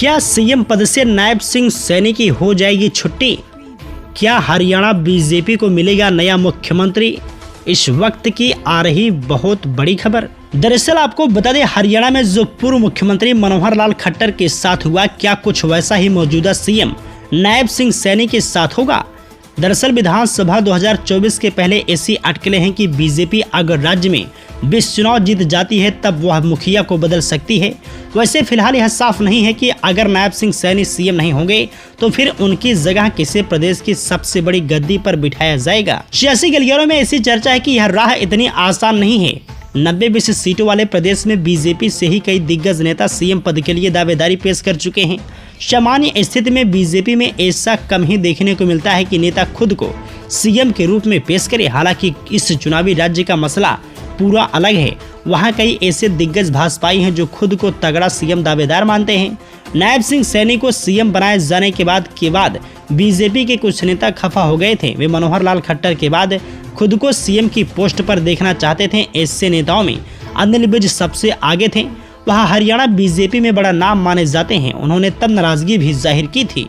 क्या सीएम पद से नायब सिंह सैनी की हो जाएगी छुट्टी? क्या हरियाणा बीजेपी को मिलेगा नया मुख्यमंत्री? इस वक्त की आ रही बहुत बड़ी खबर। दरअसल आपको बता दें, हरियाणा में जो पूर्व मुख्यमंत्री मनोहर लाल खट्टर के साथ हुआ, क्या कुछ वैसा ही मौजूदा सीएम नायब सिंह सैनी के साथ होगा? दरअसल विधानसभा 2024 के पहले ऐसी अटकलें हैं कि बीजेपी अगर राज्य में 20 चुनाव जीत जाती है तब वह मुखिया को बदल सकती है। वैसे फिलहाल यह साफ नहीं है कि अगर नायब सिंह सैनी सीएम नहीं होंगे तो फिर उनकी जगह किसे प्रदेश की सबसे बड़ी गद्दी पर बिठाया जाएगा। सियासी गलियारों में ऐसी चर्चा है कि यह राह इतनी आसान नहीं है। 90-20 सीटों वाले प्रदेश में बीजेपी से ही कई दिग्गज नेता सीएम पद के लिए दावेदारी पेश कर चुके हैं। सामान्य स्थिति में बीजेपी में ऐसा कम ही देखने को मिलता है कि नेता खुद को सीएम के रूप में पेश करे। हालांकि इस चुनावी राज्य का मसला पूरा अलग है। वहां कई ऐसे दिग्गज भाजपाई हैं जो खुद को तगड़ा सीएम दावेदार मानते हैं। नायब सिंह सैनी को सीएम बनाए जाने के बाद बीजेपी के कुछ नेता खफा हो गए थे। वे मनोहर लाल खट्टर के बाद खुद को सीएम की पोस्ट पर देखना चाहते थे। ऐसे नेताओं में अनिल विज सबसे आगे थे। वह हरियाणा बीजेपी में बड़ा नाम माने जाते हैं। उन्होंने तब नाराजगी भी जाहिर की थी।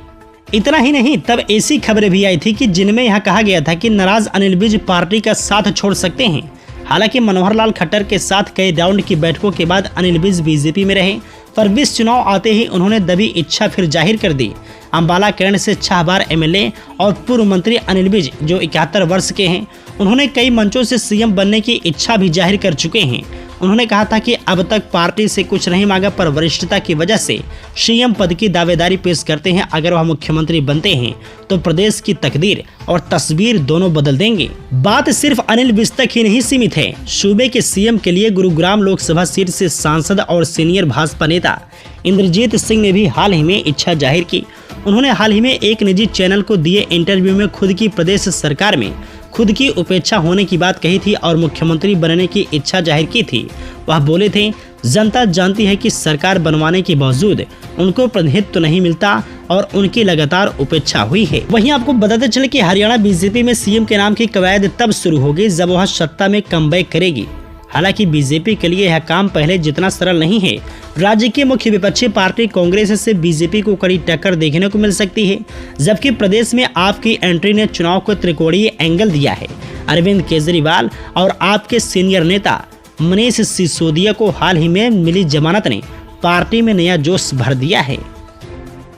इतना ही नहीं, तब ऐसी खबरें भी आई थी कि जिनमें यह कहा गया था कि नाराज अनिल विज पार्टी का साथ छोड़ सकते हैं। हालांकि मनोहर लाल खट्टर के साथ कई राउंड की बैठकों के बाद अनिल विज बीजेपी में रहे, पर 20 चुनाव आते ही उन्होंने दबी इच्छा फिर जाहिर कर दी। अंबाला कैंट से 6 बार एमएलए और पूर्व मंत्री अनिल विज जो 71 वर्ष के हैं, उन्होंने कई मंचों से सीएम बनने की इच्छा भी जाहिर कर चुके हैं। उन्होंने कहा था कि अब तक पार्टी से कुछ नहीं मांगा, पर वरिष्ठता की वजह से सीएम पद की दावेदारी पेश करते हैं। अगर वह मुख्यमंत्री बनते हैं तो प्रदेश की तकदीर और तस्वीर दोनों बदल देंगे। बात सिर्फ अनिल विज तक ही नहीं सीमित है। सूबे के सीएम के लिए गुरुग्राम लोकसभा सीट से सांसद और सीनियर भाजपा नेता इंद्रजीत सिंह ने भी हाल ही में इच्छा जाहिर की। उन्होंने हाल ही में एक निजी चैनल को दिए इंटरव्यू में खुद की प्रदेश सरकार में खुद की उपेक्षा होने की बात कही थी और मुख्यमंत्री बनने की इच्छा जाहिर की थी। वह बोले थे, जनता जानती है कि सरकार बनवाने के बावजूद उनको प्रतिनिधित्व नहीं मिलता और उनकी लगातार उपेक्षा हुई है। वहीं आपको बताते चले कि हरियाणा बीजेपी में सीएम के नाम की कवायद तब शुरू होगी जब वह सत्ता में कमबैक करेगी। हालांकि बीजेपी के लिए यह काम पहले जितना सरल नहीं है। राज्य की मुख्य विपक्षी पार्टी कांग्रेस से बीजेपी को कड़ी टक्कर देखने को मिल सकती है, जबकि प्रदेश में आपकी एंट्री ने चुनाव को त्रिकोणीय एंगल दिया है। अरविंद केजरीवाल और आपके सीनियर नेता मनीष सिसोदिया को हाल ही में मिली जमानत ने पार्टी में नया जोश भर दिया है।